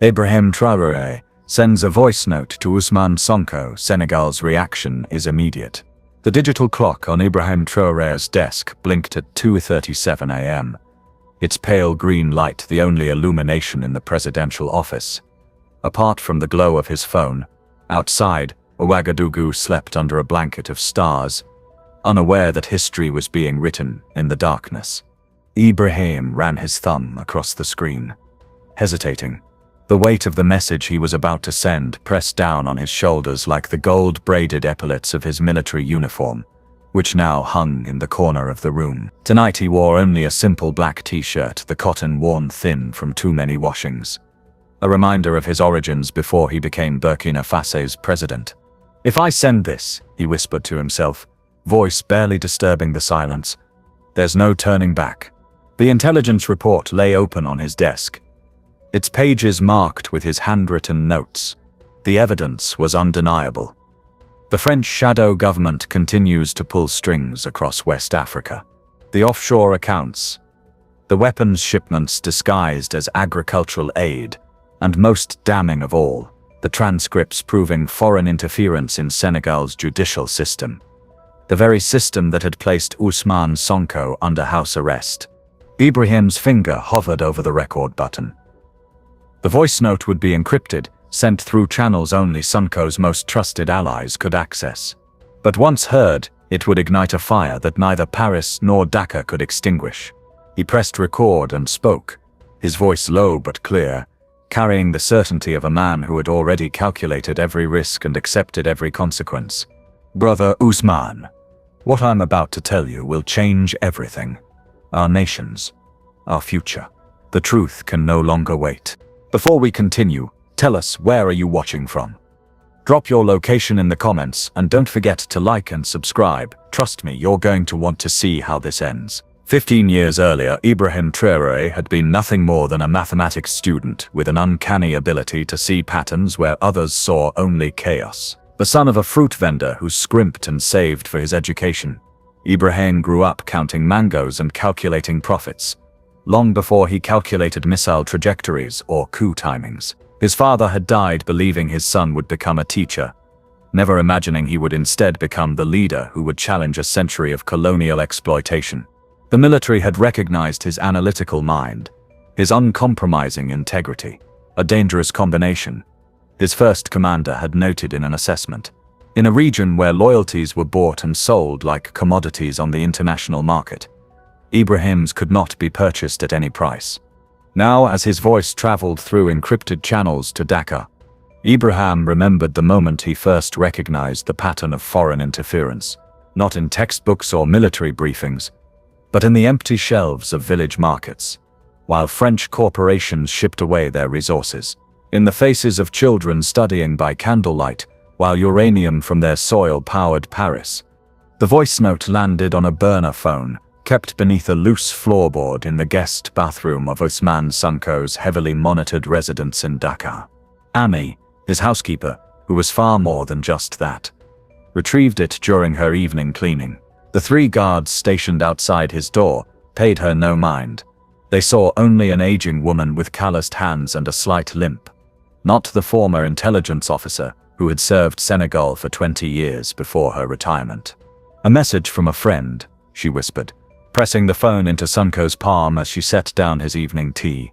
Ibrahim Traoré sends a voice note to Ousmane Sonko. Senegal's reaction is immediate. The digital clock on Ibrahim Traoré's desk blinked at 2:37 a.m. Its pale green light the only illumination in the presidential office. Apart from the glow of his phone, outside, Ouagadougou slept under a blanket of stars, unaware that history was being written in the darkness. Ibrahim ran his thumb across the screen, hesitating. The weight of the message he was about to send pressed down on his shoulders like the gold-braided epaulets of his military uniform, which now hung in the corner of the room. Tonight he wore only a simple black t-shirt, the cotton worn thin from too many washings. A reminder of his origins before he became Burkina Faso's president. "If I send this," he whispered to himself, voice barely disturbing the silence, "there's no turning back." The intelligence report lay open on his desk, its pages marked with his handwritten notes. The evidence was undeniable. The French shadow government continues to pull strings across West Africa. The offshore accounts, the weapons shipments disguised as agricultural aid, and most damning of all, the transcripts proving foreign interference in Senegal's judicial system. The very system that had placed Ousmane Sonko under house arrest. Ibrahim's finger hovered over the record button. The voice note would be encrypted, sent through channels only Sonko's most trusted allies could access. But once heard, it would ignite a fire that neither Paris nor Dakar could extinguish. He pressed record and spoke, his voice low but clear, carrying the certainty of a man who had already calculated every risk and accepted every consequence. "Brother Ousmane, what I'm about to tell you will change everything. Our nations, our future. The truth can no longer wait. Before we continue, tell us, where are you watching from? Drop your location in the comments and don't forget to like and subscribe. Trust me, you're going to want to see how this ends." 15 years earlier, Ibrahim Traoré had been nothing more than a mathematics student with an uncanny ability to see patterns where others saw only chaos. The son of a fruit vendor who scrimped and saved for his education, Ibrahim grew up counting mangoes and calculating profits, long before he calculated missile trajectories or coup timings. His father had died believing his son would become a teacher, never imagining he would instead become the leader who would challenge a century of colonial exploitation. The military had recognized his analytical mind, his uncompromising integrity, a dangerous combination. His first commander had noted in an assessment. In a region where loyalties were bought and sold like commodities on the international market, Ibrahim's could not be purchased at any price. Now, as his voice traveled through encrypted channels to Dakar, Ibrahim remembered the moment he first recognized the pattern of foreign interference, not in textbooks or military briefings, but in the empty shelves of village markets, while French corporations shipped away their resources, in the faces of children studying by candlelight, while uranium from their soil powered Paris. The voice note landed on a burner phone, kept beneath a loose floorboard in the guest bathroom of Ousmane Sonko's heavily monitored residence in Dakar. Ami, his housekeeper, who was far more than just that, retrieved it during her evening cleaning. The 3 guards stationed outside his door paid her no mind. They saw only an aging woman with calloused hands and a slight limp, not the former intelligence officer who had served Senegal for 20 years before her retirement. "A message from a friend," she whispered, pressing the phone into Sonko's palm as she set down his evening tea.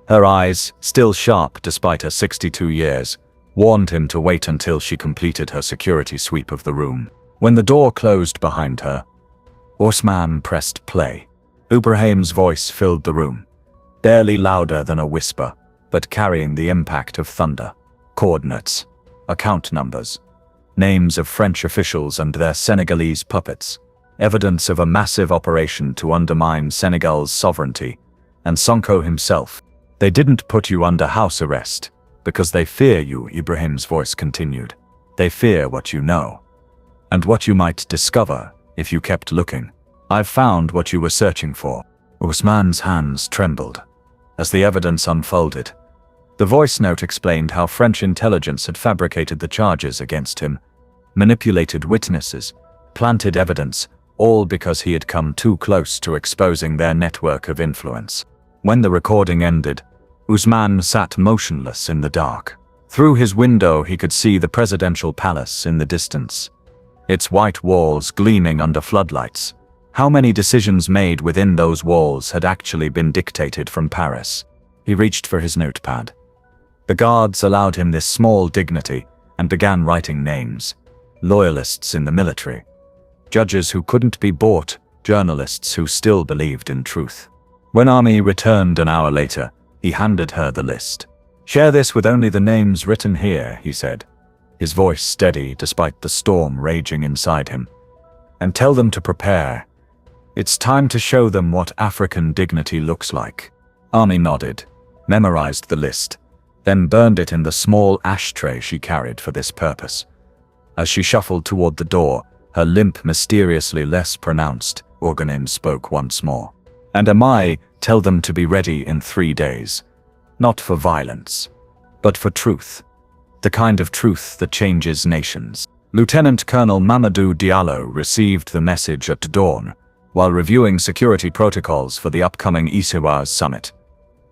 Her eyes, still sharp despite her 62 years, warned him to wait until she completed her security sweep of the room. When the door closed behind her, Ousmane pressed play. Ibrahim's voice filled the room, barely louder than a whisper, but carrying the impact of thunder. Coordinates, account numbers, names of French officials and their Senegalese puppets, evidence of a massive operation to undermine Senegal's sovereignty, and Sonko himself. "They didn't put you under house arrest because they fear you," Ibrahim's voice continued. "They fear what you know, and what you might discover if you kept looking. I've found what you were searching for." Ousmane's hands trembled as the evidence unfolded. The voice note explained how French intelligence had fabricated the charges against him, manipulated witnesses, planted evidence, all because he had come too close to exposing their network of influence. When the recording ended, Ousmane sat motionless in the dark. Through his window he could see the presidential palace in the distance, its white walls gleaming under floodlights. How many decisions made within those walls had actually been dictated from Paris? He reached for his notepad. The guards allowed him this small dignity and began writing names. Loyalists in the military, judges who couldn't be bought, journalists who still believed in truth. When Ami returned an hour later, he handed her the list. "Share this with only the names written here," he said, his voice steady despite the storm raging inside him. "And tell them to prepare. It's time to show them what African dignity looks like." Ami nodded, memorized the list, then burned it in the small ashtray she carried for this purpose. As she shuffled toward the door, her limp mysteriously less pronounced, Organin spoke once more. "And Amai, tell them to be ready in 3 days. Not for violence, but for truth. The kind of truth that changes nations." Lieutenant Colonel Mamadou Diallo received the message at dawn, while reviewing security protocols for the upcoming ISEWAS summit.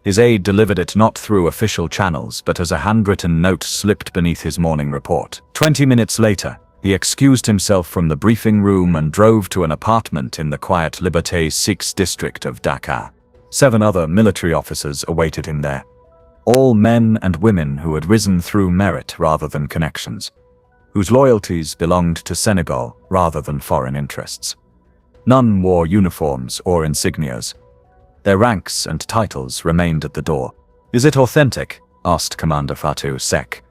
His aide delivered it not through official channels but as a handwritten note slipped beneath his morning report. 20 minutes later, he excused himself from the briefing room and drove to an apartment in the quiet Liberté 6 district of Dakar. 7 other military officers awaited him there. All men and women who had risen through merit rather than connections, whose loyalties belonged to Senegal rather than foreign interests. None wore uniforms or insignias. Their ranks and titles remained at the door. "Is it authentic?" asked Commander Fatou Sek,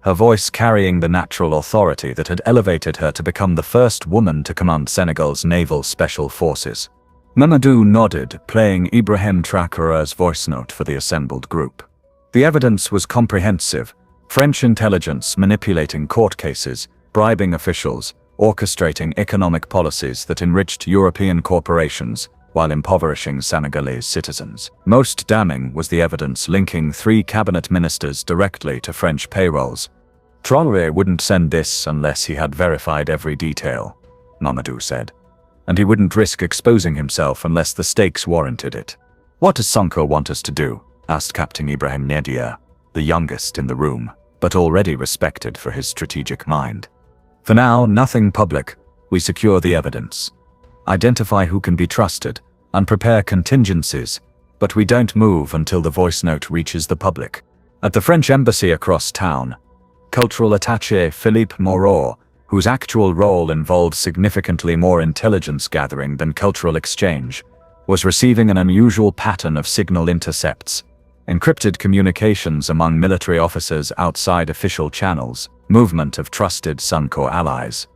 her voice carrying the natural authority that had elevated her to become the first woman to command Senegal's naval special forces. Mamadou nodded, playing Ibrahim Traoré's voice note for the assembled group. The evidence was comprehensive: French intelligence manipulating court cases, bribing officials, orchestrating economic policies that enriched European corporations while impoverishing Senegalese citizens. Most damning was the evidence linking 3 cabinet ministers directly to French payrolls. "Traoré wouldn't send this unless he had verified every detail," Mamadou said. "And he wouldn't risk exposing himself unless the stakes warranted it." "What does Sonko want us to do?" asked Captain Ibrahim Traoré, the youngest in the room, but already respected for his strategic mind. "For now, nothing public. We secure the evidence, identify who can be trusted, and prepare contingencies, but we don't move until the voice note reaches the public." At the French embassy across town, cultural attaché Philippe Moreau, whose actual role involved significantly more intelligence gathering than cultural exchange, was receiving an unusual pattern of signal intercepts, encrypted communications among military officers outside official channels, movement of trusted Sonko allies.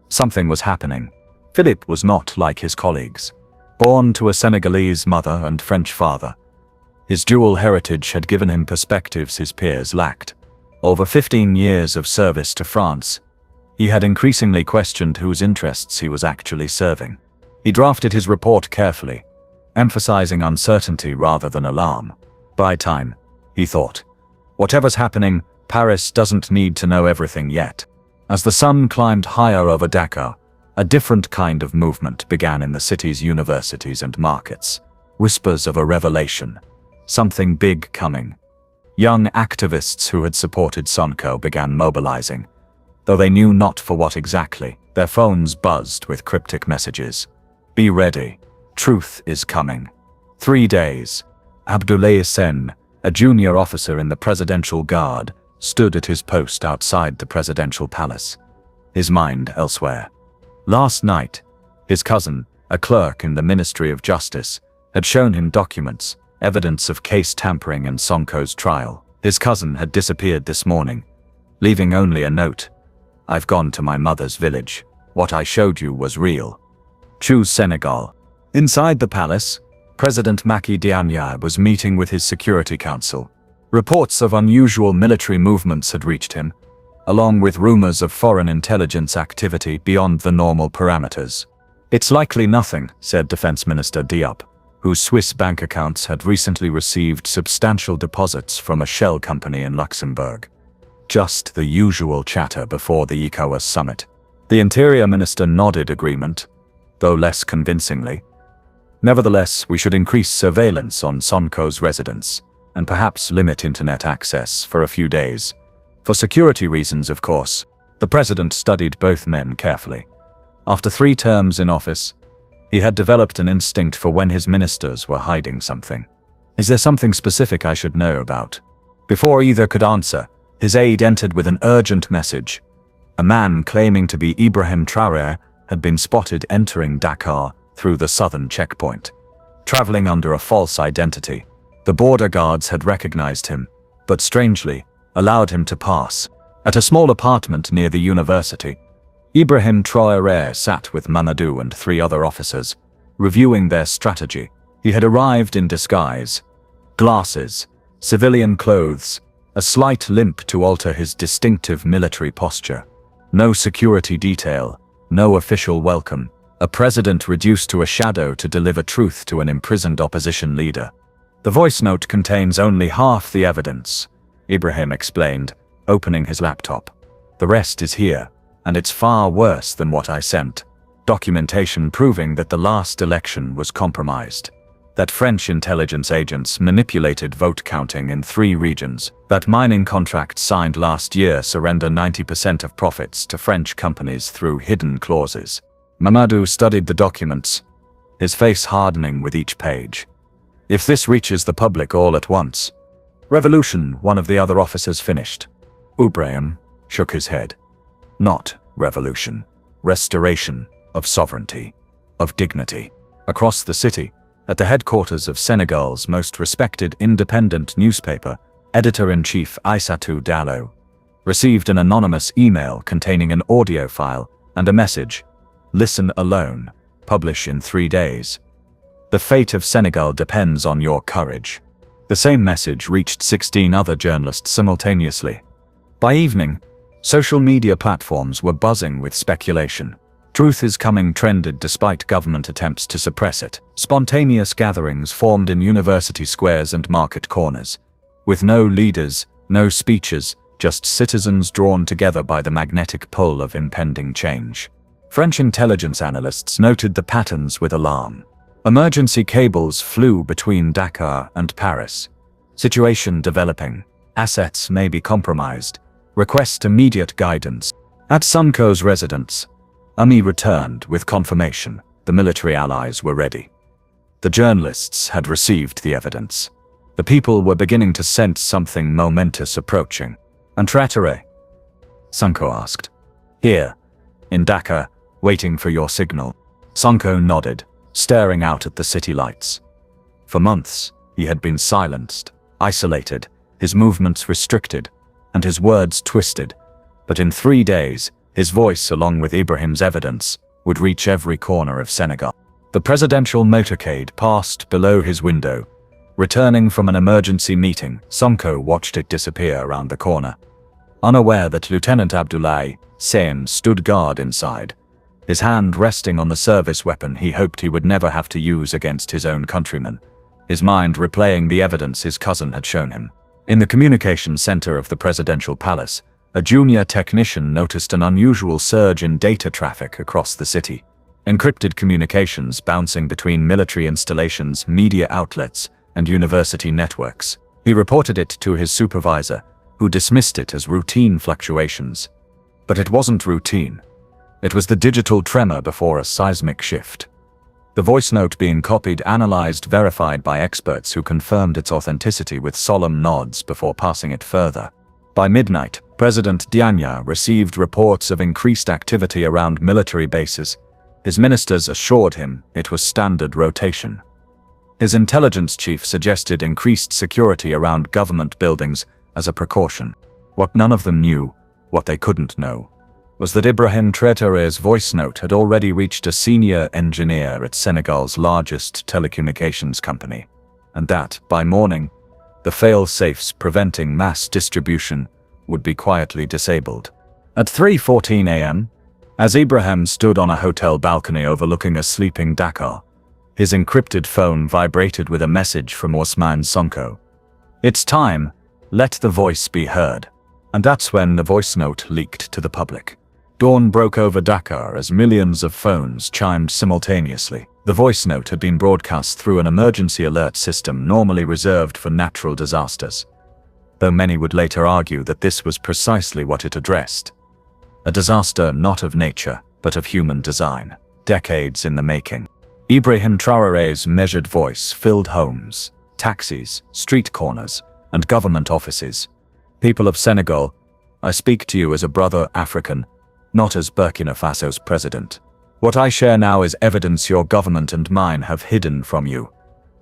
Something was happening. Philippe was not like his colleagues. Born to a Senegalese mother and French father, his dual heritage had given him perspectives his peers lacked. Over 15 years of service to France, he had increasingly questioned whose interests he was actually serving. He drafted his report carefully, emphasizing uncertainty rather than alarm. "Buy time," he thought. "Whatever's happening, Paris doesn't need to know everything yet." As the sun climbed higher over Dakar, a different kind of movement began in the city's universities and markets. Whispers of a revelation. Something big coming. Young activists who had supported Sonko began mobilizing, though they knew not for what exactly. Their phones buzzed with cryptic messages. "Be ready. Truth is coming." 3 days. Abdoulaye Sen, a junior officer in the Presidential Guard, stood at his post outside the presidential palace, his mind elsewhere. Last night, his cousin, a clerk in the Ministry of Justice, had shown him documents, evidence of case tampering in Sonko's trial. His cousin had disappeared this morning, leaving only a note. "I've gone to my mother's village. What I showed you was real. Choose Senegal." Inside the palace, President Macky Sall was meeting with his Security Council. Reports of unusual military movements had reached him, along with rumors of foreign intelligence activity beyond the normal parameters. "It's likely nothing," said Defense Minister Diop, whose Swiss bank accounts had recently received substantial deposits from a shell company in Luxembourg. Just the usual chatter before the ECOWAS summit. The Interior Minister nodded agreement, though less convincingly. "Nevertheless, we should increase surveillance on Sonko's residence and perhaps limit internet access for a few days. For security reasons, of course. The president studied both men carefully. After 3 terms in office, he had developed an instinct for when his ministers were hiding something. Is there something specific I should know about? Before either could answer, his aide entered with an urgent message. A man claiming to be Ibrahim Traoré had been spotted entering Dakar through the southern checkpoint. Traveling under a false identity, the border guards had recognized him, but strangely, allowed him to pass. At a small apartment near the university, Ibrahim Traoré sat with Mamadou and 3 other officers, reviewing their strategy. He had arrived in disguise. Glasses, civilian clothes, a slight limp to alter his distinctive military posture. No security detail, no official welcome. A president reduced to a shadow to deliver truth to an imprisoned opposition leader. The voice note contains only half the evidence, Ibrahim explained, opening his laptop. The rest is here, and it's far worse than what I sent. Documentation proving that the last election was compromised. That French intelligence agents manipulated vote counting in 3 regions. That mining contracts signed last year surrender 90% of profits to French companies through hidden clauses. Mamadou studied the documents, his face hardening with each page. If this reaches the public all at once. Revolution, one of the other officers finished. Ibrahim shook his head. Not revolution. Restoration of sovereignty, of dignity. Across the city, at the headquarters of Senegal's most respected independent newspaper, editor-in-chief Aïssatou Diallo received an anonymous email containing an audio file and a message. Listen alone. Publish in 3 days. The fate of Senegal depends on your courage. The same message reached 16 other journalists simultaneously. By evening, social media platforms were buzzing with speculation. Truth is coming trended despite government attempts to suppress it. Spontaneous gatherings formed in university squares and market corners. With no leaders, no speeches, just citizens drawn together by the magnetic pull of impending change. French intelligence analysts noted the patterns with alarm. Emergency cables flew between Dakar and Paris. Situation developing. Assets may be compromised. Request immediate guidance. At Sonko's residence, Ami returned with confirmation. The military allies were ready. The journalists had received the evidence. The people were beginning to sense something momentous approaching. And Traoré? Sonko asked. Here, in Dakar, waiting for your signal. Sonko nodded, staring out at the city lights. For months, he had been silenced, isolated, his movements restricted, and his words twisted. But in 3 days, his voice, along with Ibrahim's evidence, would reach every corner of Senegal. The presidential motorcade passed below his window. Returning from an emergency meeting, Sonko watched it disappear around the corner. Unaware that Lieutenant Abdoulaye Sène stood guard inside, his hand resting on the service weapon he hoped he would never have to use against his own countrymen, his mind replaying the evidence his cousin had shown him. In the communications center of the presidential palace, a junior technician noticed an unusual surge in data traffic across the city. Encrypted communications bouncing between military installations, media outlets, and university networks. He reported it to his supervisor, who dismissed it as routine fluctuations. But it wasn't routine. It was the digital tremor before a seismic shift. The voice note being copied, analyzed, verified by experts who confirmed its authenticity with solemn nods before passing it further. By midnight, President Dianya received reports of increased activity around military bases. His ministers assured him it was standard rotation. His intelligence chief suggested increased security around government buildings as a precaution. What none of them knew, what they couldn't know, was that Ibrahim Traoré's voice note had already reached a senior engineer at Senegal's largest telecommunications company, and that, by morning, the fail-safes preventing mass distribution would be quietly disabled. At 3:14 a.m., as Ibrahim stood on a hotel balcony overlooking a sleeping Dakar, his encrypted phone vibrated with a message from Ousmane Sonko. It's time, let the voice be heard. And that's when the voice note leaked to the public. Dawn broke over Dakar as millions of phones chimed simultaneously. The voice note had been broadcast through an emergency alert system normally reserved for natural disasters, though many would later argue that this was precisely what it addressed. A disaster not of nature, but of human design, decades in the making. Ibrahim Traoré's measured voice filled homes, taxis, street corners, and government offices. People of Senegal, I speak to you as a brother African, not as Burkina Faso's president. What I share now is evidence your government and mine have hidden from you.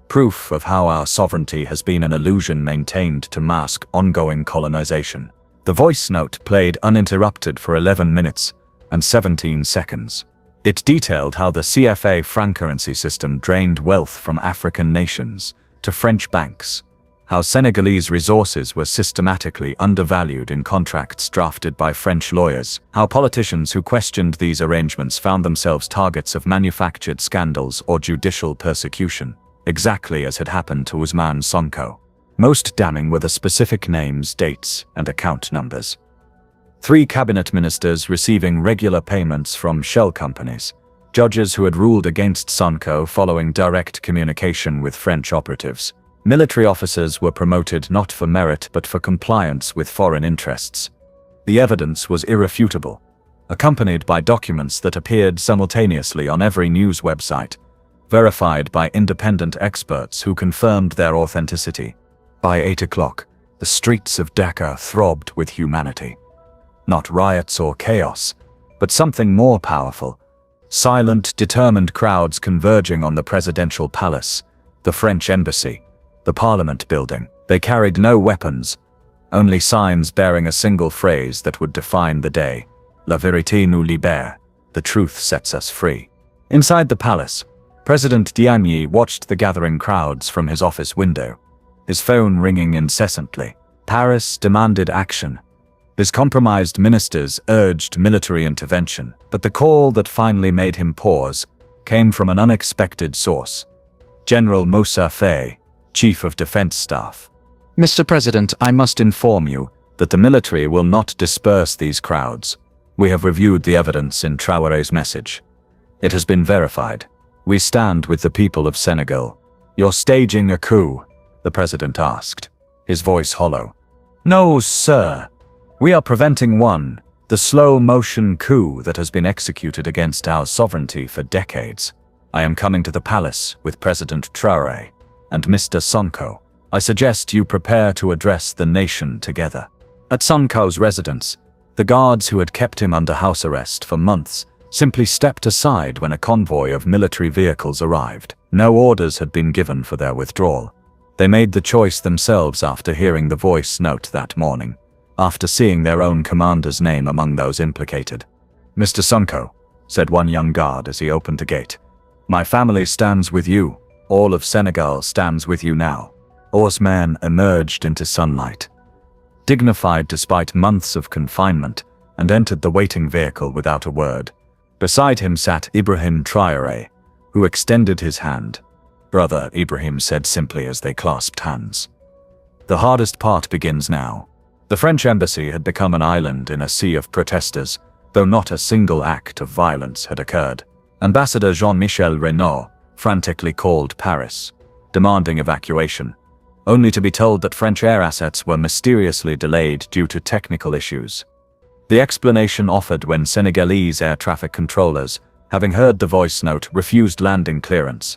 Proof of how our sovereignty has been an illusion maintained to mask ongoing colonization. The voice note played uninterrupted for 11 minutes and 17 seconds. It detailed how the CFA franc currency system drained wealth from African nations to French banks, how Senegalese resources were systematically undervalued in contracts drafted by French lawyers, how politicians who questioned these arrangements found themselves targets of manufactured scandals or judicial persecution, exactly as had happened to Ousmane Sonko. Most damning were the specific names, dates, and account numbers. 3 cabinet ministers receiving regular payments from shell companies, judges who had ruled against Sonko following direct communication with French operatives. Military officers were promoted not for merit but for compliance with foreign interests. The evidence was irrefutable, accompanied by documents that appeared simultaneously on every news website, verified by independent experts who confirmed their authenticity. By 8 o'clock, the streets of Dakar throbbed with humanity. Not riots or chaos, but something more powerful. Silent, determined crowds converging on the presidential palace, the French embassy, the Parliament building. They carried no weapons, only signs bearing a single phrase that would define the day. La vérité nous libère, the truth sets us free. Inside the palace, President Diamye watched the gathering crowds from his office window, his phone ringing incessantly. Paris demanded action. His compromised ministers urged military intervention, but the call that finally made him pause came from an unexpected source. General Moussa Faye, Chief of Defense Staff. Mr. President, I must inform you that the military will not disperse these crowds. We have reviewed the evidence in Traoré's message. It has been verified. We stand with the people of Senegal. You're staging a coup, the president asked, his voice hollow. No, sir. We are preventing one, the slow-motion coup that has been executed against our sovereignty for decades. I am coming to the palace with President Traoré and Mr. Sonko. I suggest you prepare to address the nation together. At Sonko's residence, the guards who had kept him under house arrest for months simply stepped aside when a convoy of military vehicles arrived. No orders had been given for their withdrawal. They made the choice themselves after hearing the voice note that morning, after seeing their own commander's name among those implicated. Mr. Sonko, said one young guard as he opened the gate, my family stands with you. All of Senegal stands with you now. Ousmane emerged into sunlight, dignified despite months of confinement, and entered the waiting vehicle without a word. Beside him sat Ibrahim Traoré, who extended his hand. Brother, Ibrahim said simply as they clasped hands. The hardest part begins now. The French embassy had become an island in a sea of protesters, though not a single act of violence had occurred. Ambassador Jean-Michel Renaud frantically called Paris, demanding evacuation, only to be told that French air assets were mysteriously delayed due to technical issues. The explanation offered when Senegalese air traffic controllers, having heard the voice note, refused landing clearance.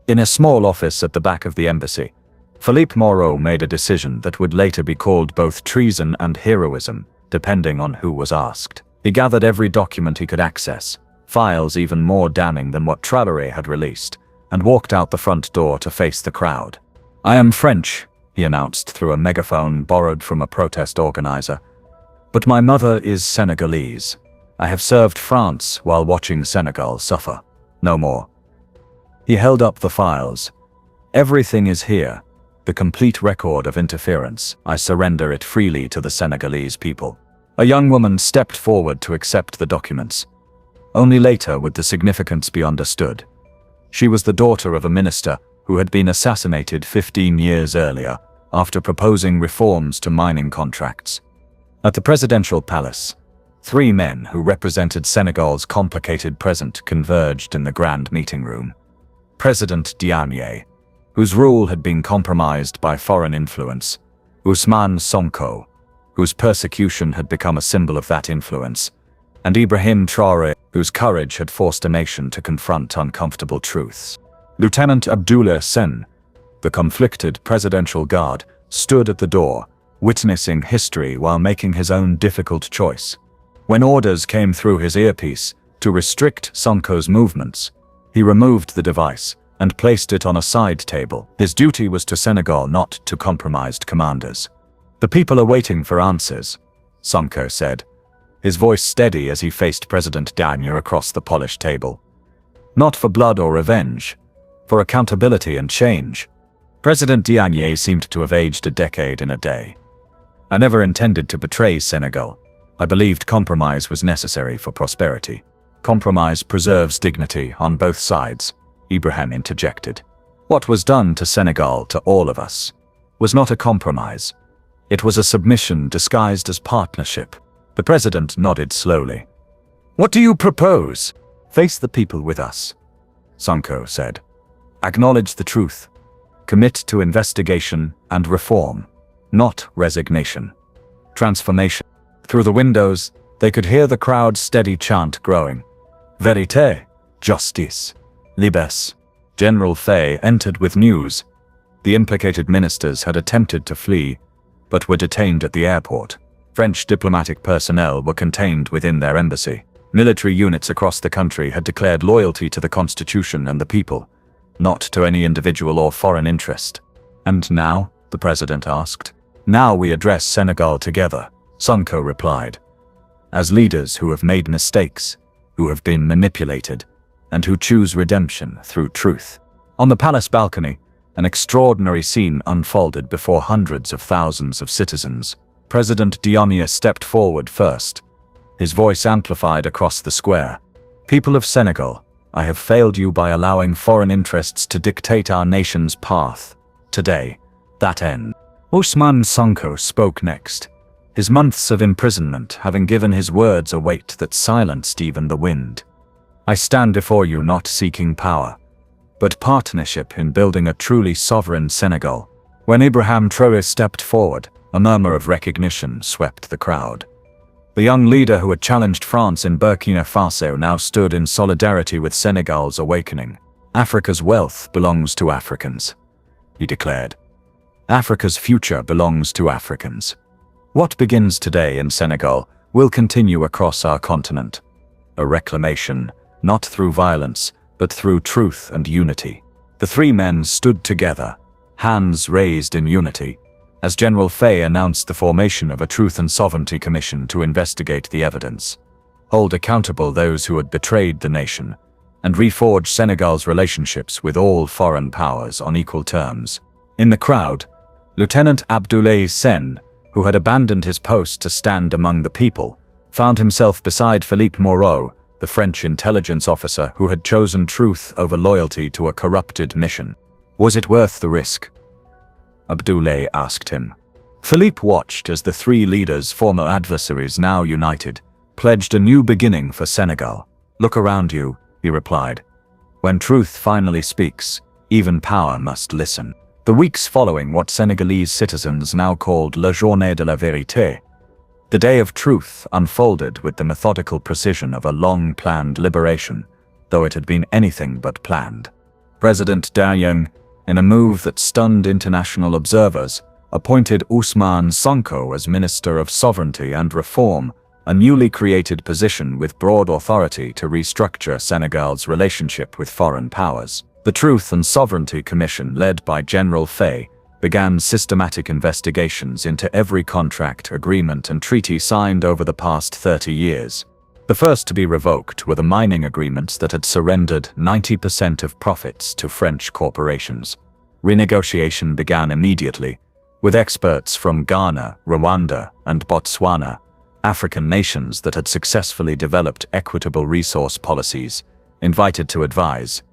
In a small office at the back of the embassy, Philippe Moreau made a decision that would later be called both treason and heroism, depending on who was asked. He gathered every document he could access, files even more damning than what Traoré had released, and walked out the front door to face the crowd. I am French, he announced through a megaphone borrowed from a protest organizer. But my mother is Senegalese. I have served France while watching Senegal suffer. No more. He held up the files. Everything is here. The complete record of interference. I surrender it freely to the Senegalese people. A young woman stepped forward to accept the documents. Only later would the significance be understood. She was the daughter of a minister who had been assassinated 15 years earlier after proposing reforms to mining contracts. At the presidential palace, 3 men who represented Senegal's complicated present converged in the grand meeting room. President Diagne, whose rule had been compromised by foreign influence, Ousmane Sonko, whose persecution had become a symbol of that influence, and Ibrahim Traoré, whose courage had forced a nation to confront uncomfortable truths. Lieutenant Abdoulaye Sen, the conflicted presidential guard, stood at the door, witnessing history while making his own difficult choice. When orders came through his earpiece to restrict Sonko's movements, he removed the device and placed it on a side table. His duty was to Senegal, not to compromised commanders. "The people are waiting for answers," Sonko said, his voice steady as he faced President Diagne across the polished table. "Not for blood or revenge, for accountability and change." President Diagne seemed to have aged a decade in a day. "I never intended to betray Senegal. I believed compromise was necessary for prosperity. Compromise preserves dignity on both sides," Ibrahim interjected. "What was done to Senegal, to all of us, was not a compromise. It was a submission disguised as partnership." The president nodded slowly. "What do you propose?" "Face the people with us," Sonko said. "Acknowledge the truth. Commit to investigation and reform, not resignation. Transformation." Through the windows, they could hear the crowd's steady chant growing. "Vérité, justice, libes." General Faye entered with news. The implicated ministers had attempted to flee, but were detained at the airport. French diplomatic personnel were contained within their embassy. Military units across the country had declared loyalty to the constitution and the people, not to any individual or foreign interest. "And now?" the president asked. "Now we address Senegal together," Sonko replied. "As leaders who have made mistakes, who have been manipulated, and who choose redemption through truth." On the palace balcony, an extraordinary scene unfolded before hundreds of thousands of citizens. President Diagne stepped forward first, his voice amplified across the square. "People of Senegal, I have failed you by allowing foreign interests to dictate our nation's path. Today, that ends." Ousmane Sonko spoke next, his months of imprisonment having given his words a weight that silenced even the wind. "I stand before you not seeking power, but partnership in building a truly sovereign Senegal." When Ibrahim Traoré stepped forward, a murmur of recognition swept the crowd. The young leader who had challenged France in Burkina Faso now stood in solidarity with Senegal's awakening. "Africa's wealth belongs to Africans," he declared. "Africa's future belongs to Africans. What begins today in Senegal will continue across our continent. A reclamation, not through violence, but through truth and unity." The three men stood together, hands raised in unity, as General Faye announced the formation of a Truth and Sovereignty Commission to investigate the evidence, hold accountable those who had betrayed the nation, and reforge Senegal's relationships with all foreign powers on equal terms. In the crowd, Lieutenant Abdoulaye Sen, who had abandoned his post to stand among the people, found himself beside Philippe Moreau, the French intelligence officer who had chosen truth over loyalty to a corrupted mission. "Was it worth the risk?" Abdoulaye asked him. Philippe watched as the three leaders, former adversaries now united, pledged a new beginning for Senegal. "Look around you," he replied. "When truth finally speaks, even power must listen." The weeks following what Senegalese citizens now called La Journée de la Vérité, the Day of Truth, unfolded with the methodical precision of a long-planned liberation, though it had been anything but planned. President Diagne, in a move that stunned international observers, appointed Ousmane Sonko as Minister of Sovereignty and Reform, a newly created position with broad authority to restructure Senegal's relationship with foreign powers. The Truth and Sovereignty Commission, led by General Faye, began systematic investigations into every contract, agreement, and treaty signed over the past 30 years. The first to be revoked were the mining agreements that had surrendered 90% of profits to French corporations. Renegotiation began immediately, with experts from Ghana, Rwanda, and Botswana, African nations that had successfully developed equitable resource policies, invited to advise.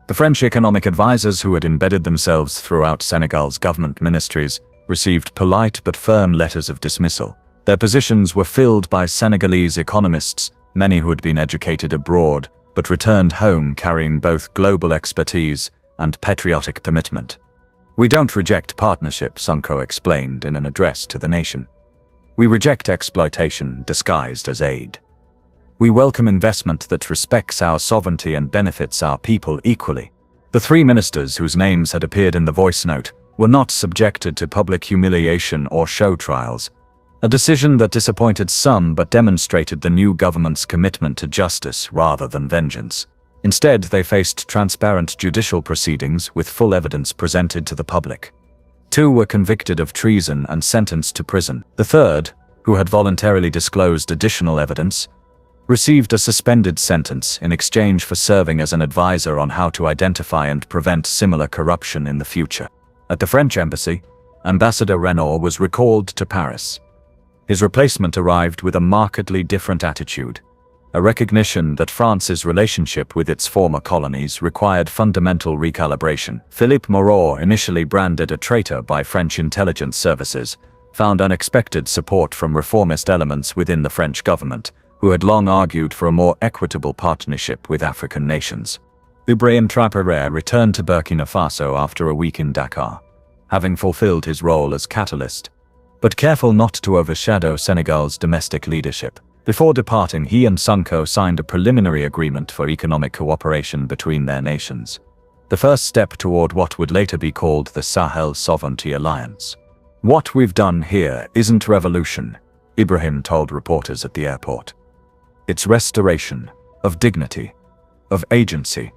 The French economic advisors who had embedded themselves throughout Senegal's government ministries received polite but firm letters of dismissal. Their positions were filled by Senegalese economists, many who had been educated abroad, but returned home carrying both global expertise and patriotic commitment. We don't reject partnership, Sonko explained in an address to the nation. We reject exploitation disguised as aid. We welcome investment that respects our sovereignty and benefits our people equally. The three ministers whose names had appeared in the voice note were not subjected to public humiliation or show trials, a decision that disappointed some but demonstrated the new government's commitment to justice rather than vengeance. Instead, they faced transparent judicial proceedings with full evidence presented to the public. Two were convicted of treason and sentenced to prison. The third, who had voluntarily disclosed additional evidence, received a suspended sentence in exchange for serving as an advisor on how to identify and prevent similar corruption in the future. At the French embassy, Ambassador Renaud was recalled to Paris. His replacement arrived with a markedly different attitude, a recognition that France's relationship with its former colonies required fundamental recalibration. Philippe Moreau, initially branded a traitor by French intelligence services, found unexpected support from reformist elements within the French government, who had long argued for a more equitable partnership with African nations. Ibrahim Traoré returned to Burkina Faso after a week in Dakar, having fulfilled his role as catalyst, but careful not to overshadow Senegal's domestic leadership. Before departing, he and Sonko signed a preliminary agreement for economic cooperation between their nations, the first step toward what would later be called the Sahel Sovereignty Alliance. "What we've done here isn't revolution," Ibrahim told reporters at the airport. "It's restoration of dignity, of agency,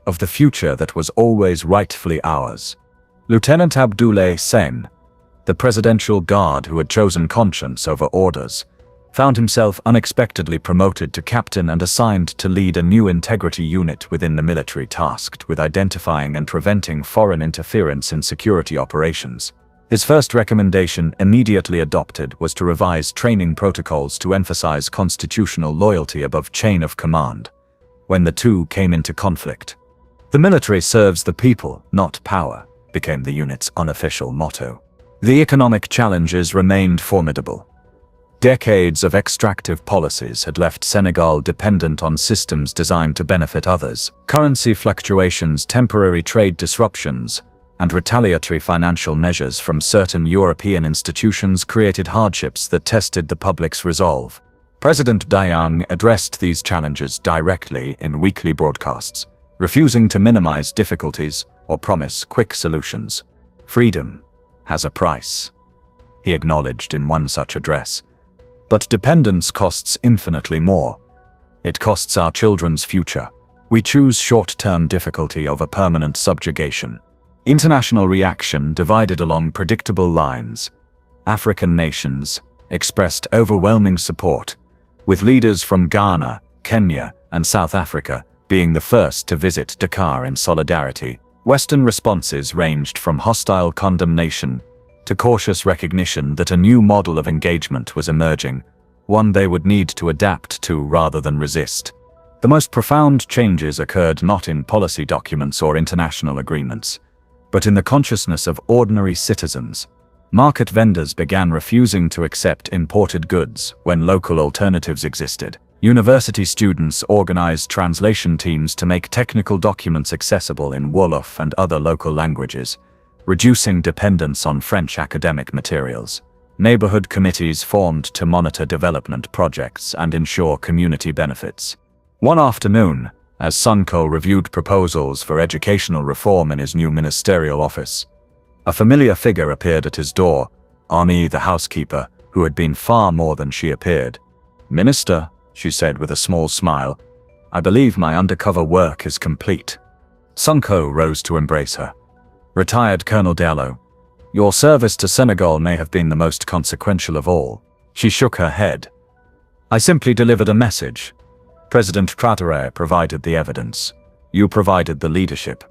of the future that was always rightfully ours." Lieutenant Abdoulaye Sène, the presidential guard who had chosen conscience over orders, found himself unexpectedly promoted to captain and assigned to lead a new integrity unit within the military tasked with identifying and preventing foreign interference in security operations. His first recommendation, immediately adopted, was to revise training protocols to emphasize constitutional loyalty above chain of command, when the two came into conflict. "The military serves the people, not power," became the unit's unofficial motto. The economic challenges remained formidable. Decades of extractive policies had left Senegal dependent on systems designed to benefit others. Currency fluctuations, temporary trade disruptions, and retaliatory financial measures from certain European institutions created hardships that tested the public's resolve. President Dieng addressed these challenges directly in weekly broadcasts, refusing to minimize difficulties or promise quick solutions. "Freedom has a price," he acknowledged in one such address. "But dependence costs infinitely more. It costs our children's future. We choose short-term difficulty over permanent subjugation." International reaction divided along predictable lines. African nations expressed overwhelming support, with leaders from Ghana, Kenya, and South Africa being the first to visit Dakar in solidarity. Western responses ranged from hostile condemnation to cautious recognition that a new model of engagement was emerging, one they would need to adapt to rather than resist. The most profound changes occurred not in policy documents or international agreements, but in the consciousness of ordinary citizens. Market vendors began refusing to accept imported goods when local alternatives existed. University students organized translation teams to make technical documents accessible in Wolof and other local languages, reducing dependence on French academic materials. Neighborhood committees formed to monitor development projects and ensure community benefits. One afternoon, as Sonko reviewed proposals for educational reform in his new ministerial office, a familiar figure appeared at his door, Ani the housekeeper, who had been far more than she appeared. "Minister," she said with a small smile, "I believe my undercover work is complete." Sonko rose to embrace her. "Retired Colonel Diallo, your service to Senegal may have been the most consequential of all." She shook her head. "I simply delivered a message. President Traoré provided the evidence. You provided the leadership.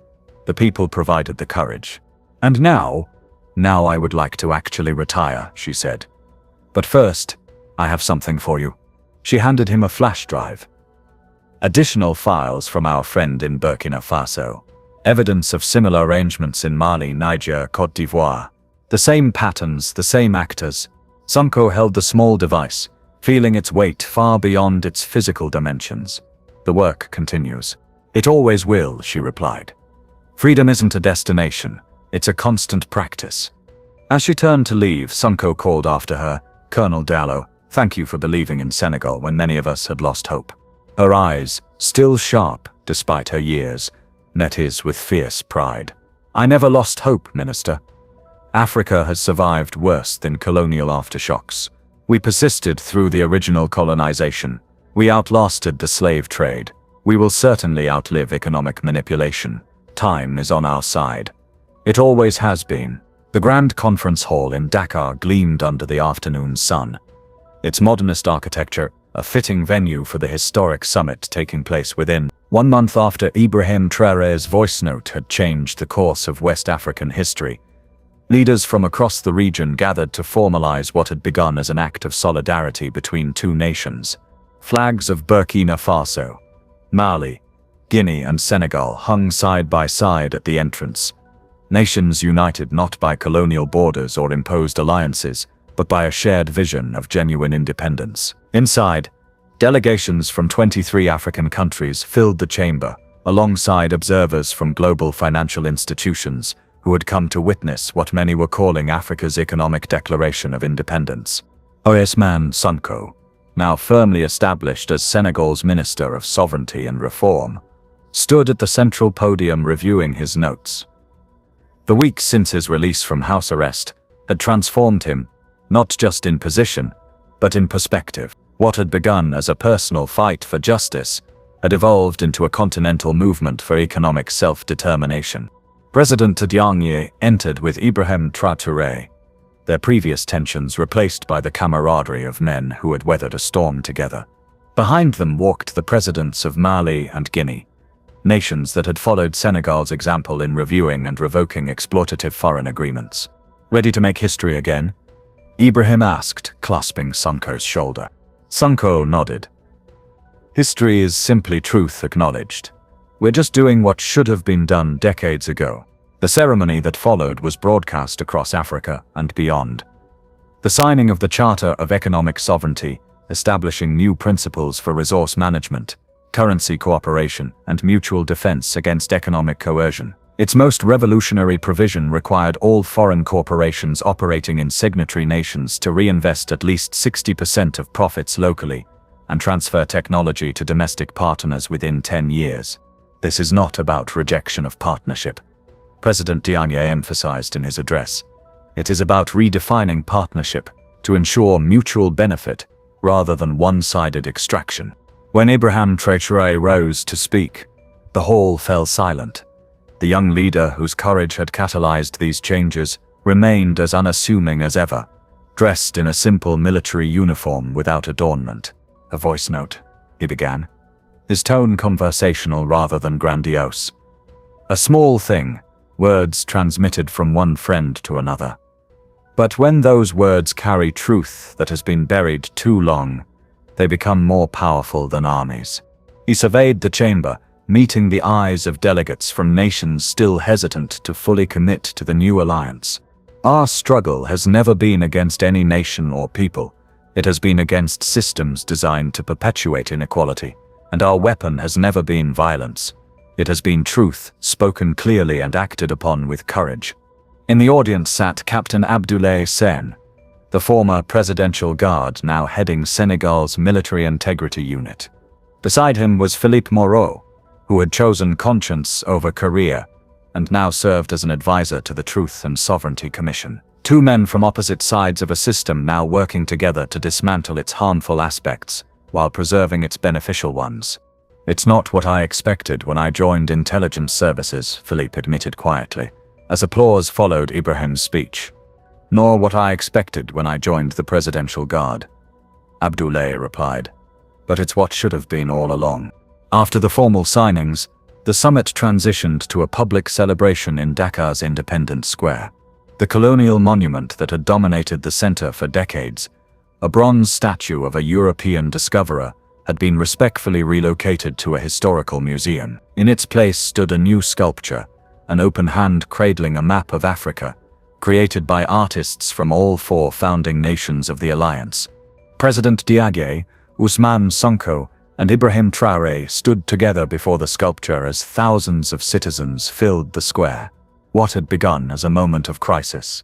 The people provided the courage. And now I would like to actually retire," she said. "But first, I have something for you." She handed him a flash drive. Additional files from our friend in Burkina Faso. Evidence of similar arrangements in Mali, Niger, Côte d'Ivoire. The same patterns, the same actors. Sonko held the small device, feeling its weight far beyond its physical dimensions. "The work continues." "It always will," she replied. Freedom isn't a destination, it's a constant practice. As she turned to leave, Sonko called after her, "Colonel Diallo, thank you for believing in Senegal when many of us had lost hope." Her eyes, still sharp despite her years, met his with fierce pride. "I never lost hope, Minister. Africa has survived worse than colonial aftershocks. We persisted through the original colonization. We outlasted the slave trade. We will certainly outlive economic manipulation. Time is on our side. It always has been." The Grand Conference Hall in Dakar gleamed under the afternoon sun. Its modernist architecture, a fitting venue for the historic summit taking place within, 1 month after Ibrahim Traoré's voice note had changed the course of West African history. Leaders from across the region gathered to formalize what had begun as an act of solidarity between two nations. Flags of Burkina Faso, Mali, Guinea and Senegal hung side by side at the entrance. Nations united not by colonial borders or imposed alliances, but by a shared vision of genuine independence. Inside, delegations from 23 African countries filled the chamber, alongside observers from global financial institutions who had come to witness what many were calling Africa's economic declaration of independence. Ousmane Sonko, now firmly established as Senegal's Minister of Sovereignty and Reform, stood at the central podium reviewing his notes. The weeks since his release from house arrest had transformed him, not just in position, but in perspective. What had begun as a personal fight for justice had evolved into a continental movement for economic self-determination. President Diagne entered with Ibrahim Traoré, their previous tensions replaced by the camaraderie of men who had weathered a storm together. Behind them walked the presidents of Mali and Guinea, nations that had followed Senegal's example in reviewing and revoking exploitative foreign agreements. "Ready to make history again?" Ibrahim asked, clasping Sonko's shoulder. Sonko nodded. "History is simply truth acknowledged. We're just doing what should have been done decades ago." The ceremony that followed was broadcast across Africa and beyond. The signing of the Charter of Economic Sovereignty, establishing new principles for resource management, currency cooperation, and mutual defense against economic coercion. Its most revolutionary provision required all foreign corporations operating in signatory nations to reinvest at least 60% of profits locally and transfer technology to domestic partners within 10 years. This is not about rejection of partnership, President Diagne emphasized in his address. It is about redefining partnership to ensure mutual benefit rather than one-sided extraction. When Ibrahim Traoré rose to speak, the hall fell silent. The young leader whose courage had catalyzed these changes remained as unassuming as ever, dressed in a simple military uniform without adornment. "A voice note," he began, his tone conversational rather than grandiose. "A small thing, words transmitted from one friend to another. But when those words carry truth that has been buried too long, they become more powerful than armies." He surveyed the chamber, meeting the eyes of delegates from nations still hesitant to fully commit to the new alliance. "Our struggle has never been against any nation or people. It has been against systems designed to perpetuate inequality, and our weapon has never been violence. It has been truth, spoken clearly and acted upon with courage." In the audience sat Captain Abdoulaye Sène, the former presidential guard now heading Senegal's military integrity unit. Beside him was Philippe Moreau, who had chosen conscience over career and now served as an advisor to the Truth and Sovereignty Commission. Two men from opposite sides of a system now working together to dismantle its harmful aspects while preserving its beneficial ones. "It's not what I expected when I joined intelligence services," Philippe admitted quietly, as applause followed Ibrahim's speech. "Nor what I expected when I joined the Presidential Guard," Abdoulaye replied. "But it's what should have been all along." After the formal signings, the summit transitioned to a public celebration in Dakar's Independence Square. The colonial monument that had dominated the center for decades, a bronze statue of a European discoverer, had been respectfully relocated to a historical museum. In its place stood a new sculpture, an open hand cradling a map of Africa, created by artists from all four founding nations of the alliance. President Diagne, Ousmane Sonko, and Ibrahim Traoré stood together before the sculpture as thousands of citizens filled the square. What had begun as a moment of crisis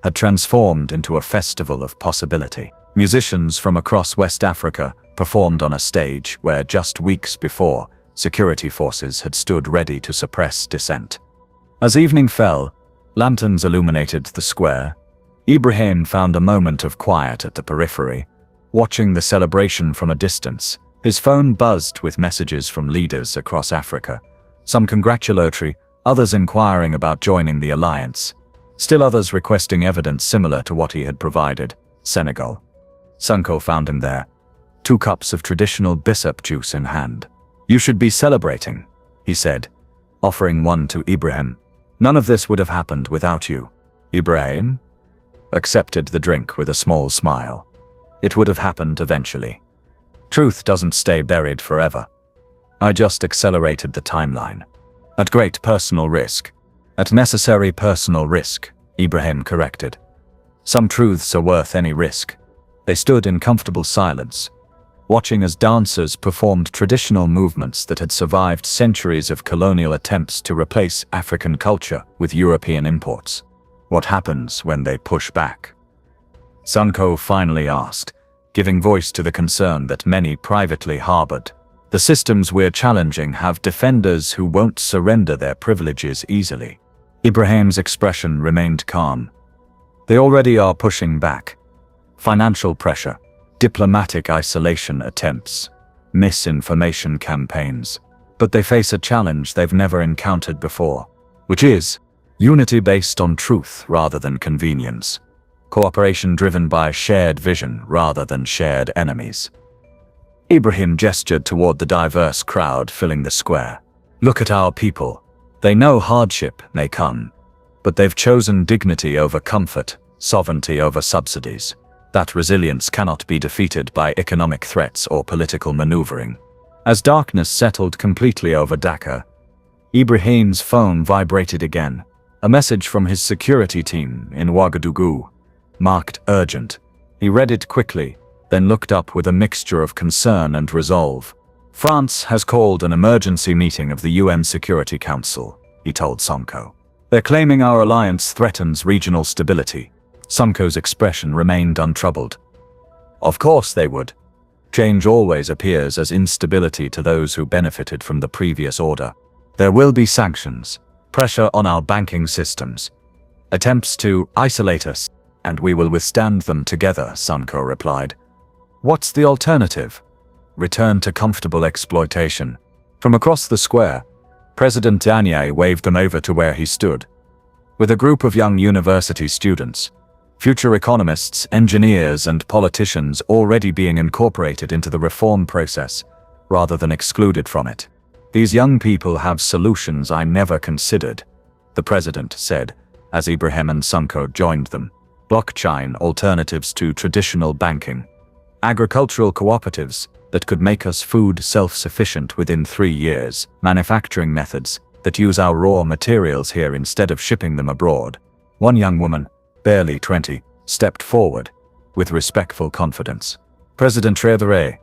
had transformed into a festival of possibility. Musicians from across West Africa performed on a stage where just weeks before, security forces had stood ready to suppress dissent. As evening fell, lanterns illuminated the square. Ibrahim found a moment of quiet at the periphery, watching the celebration from a distance. His phone buzzed with messages from leaders across Africa, some congratulatory, others inquiring about joining the alliance, still others requesting evidence similar to what he had provided. Senegal. Sonko found him there, 2 cups of traditional bissap juice in hand. "You should be celebrating," he said, offering one to Ibrahim. "None of this would have happened without you." Ibrahim accepted the drink with a small smile. It would have happened eventually. Truth doesn't stay buried forever. I just accelerated the timeline. At great personal risk. At necessary personal risk, Ibrahim corrected. Some truths are worth any risk. They stood in comfortable silence, watching as dancers performed traditional movements that had survived centuries of colonial attempts to replace African culture with European imports. What happens when they push back? Sonko finally asked, giving voice to the concern that many privately harbored. The systems we're challenging have defenders who won't surrender their privileges easily. Ibrahim's expression remained calm. They already are pushing back. Financial pressure, diplomatic isolation attempts, misinformation campaigns. But they face a challenge they've never encountered before, which is unity based on truth rather than convenience. Cooperation driven by shared vision rather than shared enemies. Ibrahim gestured toward the diverse crowd filling the square. "Look at our people. They know hardship may come, but they've chosen dignity over comfort, sovereignty over subsidies. That resilience cannot be defeated by economic threats or political maneuvering." As darkness settled completely over Dakar, Ibrahim's phone vibrated again. A message from his security team in Ouagadougou, marked urgent. He read it quickly, then looked up with a mixture of concern and resolve. "France has called an emergency meeting of the UN Security Council," he told Sonko. "They're claiming our alliance threatens regional stability." Sonko's expression remained untroubled. Of course they would. Change always appears as instability to those who benefited from the previous order. There will be sanctions, pressure on our banking systems, attempts to isolate us, and we will withstand them together, Sonko replied. What's the alternative? Return to comfortable exploitation. From across the square, President Daniel waved them over to where he stood. With a group of young university students, future economists, engineers, and politicians already being incorporated into the reform process, rather than excluded from it. These young people have solutions I never considered, the president said, as Ibrahim and Sonko joined them. Blockchain alternatives to traditional banking. Agricultural cooperatives that could make us food self-sufficient within 3 years. Manufacturing methods that use our raw materials here instead of shipping them abroad. One young woman, barely 20, stepped forward with respectful confidence. President Traoré,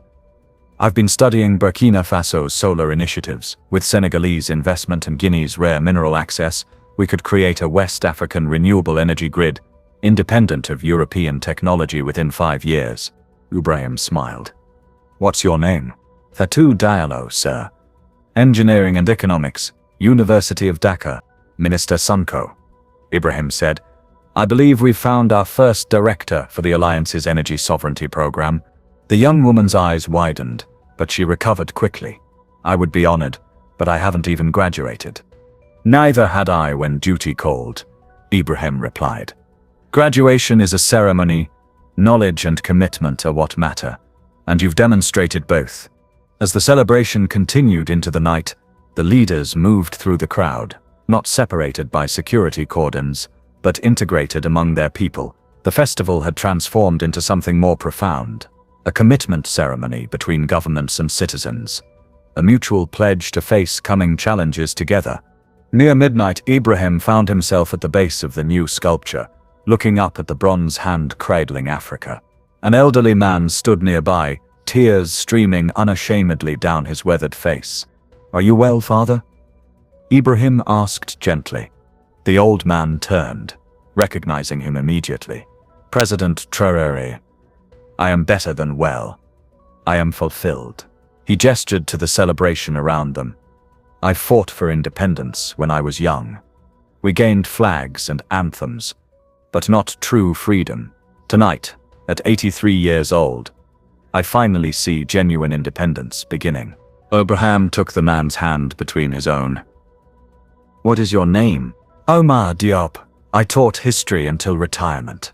I've been studying Burkina Faso's solar initiatives. With Senegalese investment and Guinea's rare mineral access, we could create a West African renewable energy grid, independent of European technology within 5 years. Ibrahim smiled. What's your name? Fatou Diallo, sir. Engineering and Economics, University of Dakar. Minister Sonko. Ibrahim said, I believe we've found our first director for the Alliance's energy sovereignty program. The young woman's eyes widened, but she recovered quickly. I would be honored, but I haven't even graduated. Neither had I when duty called, Ibrahim replied. Graduation is a ceremony. Knowledge and commitment are what matter, and you've demonstrated both. As the celebration continued into the night, the leaders moved through the crowd, not separated by security cordons, but integrated among their people. The festival had transformed into something more profound, a commitment ceremony between governments and citizens, a mutual pledge to face coming challenges together. Near midnight, Ibrahim found himself at the base of the new sculpture, looking up at the bronze hand cradling Africa. An elderly man stood nearby, tears streaming unashamedly down his weathered face. "Are you well, father?" Ibrahim asked gently. The old man turned, recognizing him immediately. "President Traoré, I am better than well. I am fulfilled." He gestured to the celebration around them. "I fought for independence when I was young. We gained flags and anthems, but not true freedom. Tonight, at 83 years old, I finally see genuine independence beginning." Ibrahim took the man's hand between his own. "What is your name?" "Omar Diop. I taught history until retirement."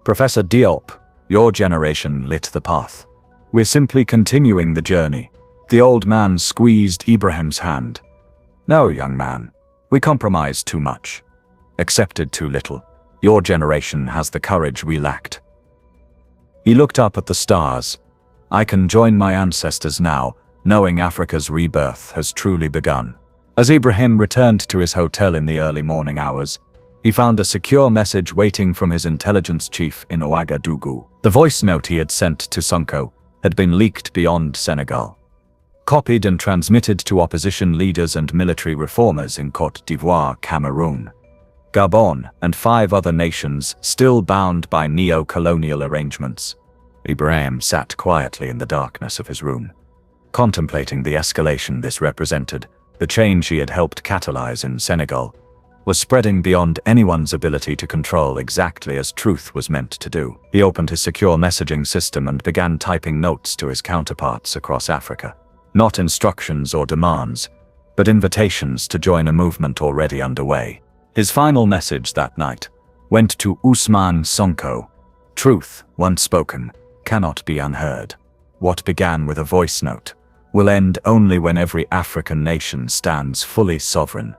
"Professor Diop, your generation lit the path. We're simply continuing the journey." The old man squeezed Ibrahim's hand. "No, young man. We compromised too much. Accepted too little. Your generation has the courage we lacked." He looked up at the stars. "I can join my ancestors now, knowing Africa's rebirth has truly begun." As Ibrahim returned to his hotel in the early morning hours, he found a secure message waiting from his intelligence chief in Ouagadougou. The voice note he had sent to Sonko had been leaked beyond Senegal, copied and transmitted to opposition leaders and military reformers in Côte d'Ivoire, Cameroon, Gabon, and 5 other nations still bound by neo-colonial arrangements. Ibrahim sat quietly in the darkness of his room, contemplating the escalation this represented. The change he had helped catalyze in Senegal was spreading beyond anyone's ability to control, exactly as truth was meant to do. He opened his secure messaging system and began typing notes to his counterparts across Africa. Not instructions or demands, but invitations to join a movement already underway. His final message that night went to Ousmane Sonko. "Truth, once spoken, cannot be unheard. What began with a voice note will end only when every African nation stands fully sovereign.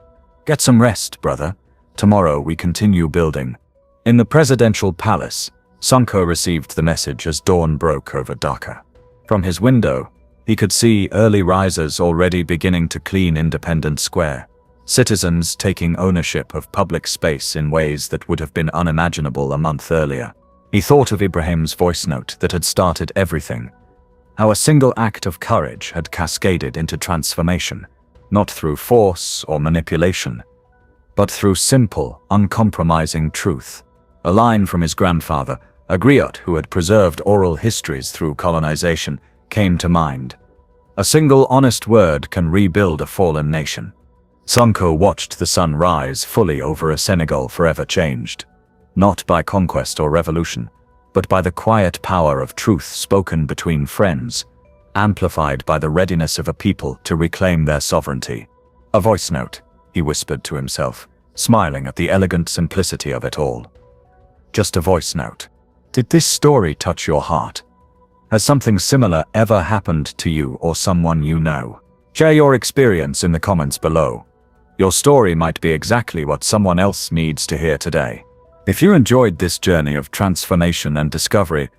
Get some rest, brother. Tomorrow we continue building." In the presidential palace, Sonko received the message as dawn broke over Dhaka. From his window, he could see early risers already beginning to clean Independence Square, citizens taking ownership of public space in ways that would have been unimaginable a month earlier. He thought of Ibrahim's voice note that had started everything, how a single act of courage had cascaded into transformation, not through force or manipulation, but through simple, uncompromising truth. A line from his grandfather, a griot who had preserved oral histories through colonization, came to mind. A single honest word can rebuild a fallen nation. Sonko watched the sun rise fully over a Senegal forever changed, not by conquest or revolution, but by the quiet power of truth spoken between friends, amplified by the readiness of a people to reclaim their sovereignty. "A voice note," he whispered to himself, smiling at the elegant simplicity of it all. Just a voice note. Did this story touch your heart? Has something similar ever happened to you or someone you know? Share your experience in the comments below. Your story might be exactly what someone else needs to hear today. If you enjoyed this journey of transformation and discovery,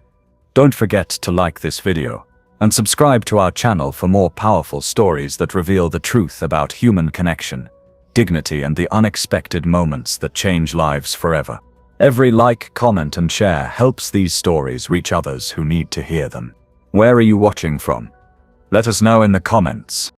don't forget to like this video and subscribe to our channel for more powerful stories that reveal the truth about human connection, dignity, and the unexpected moments that change lives forever. Every like, comment, and share helps these stories reach others who need to hear them. Where are you watching from? Let us know in the comments.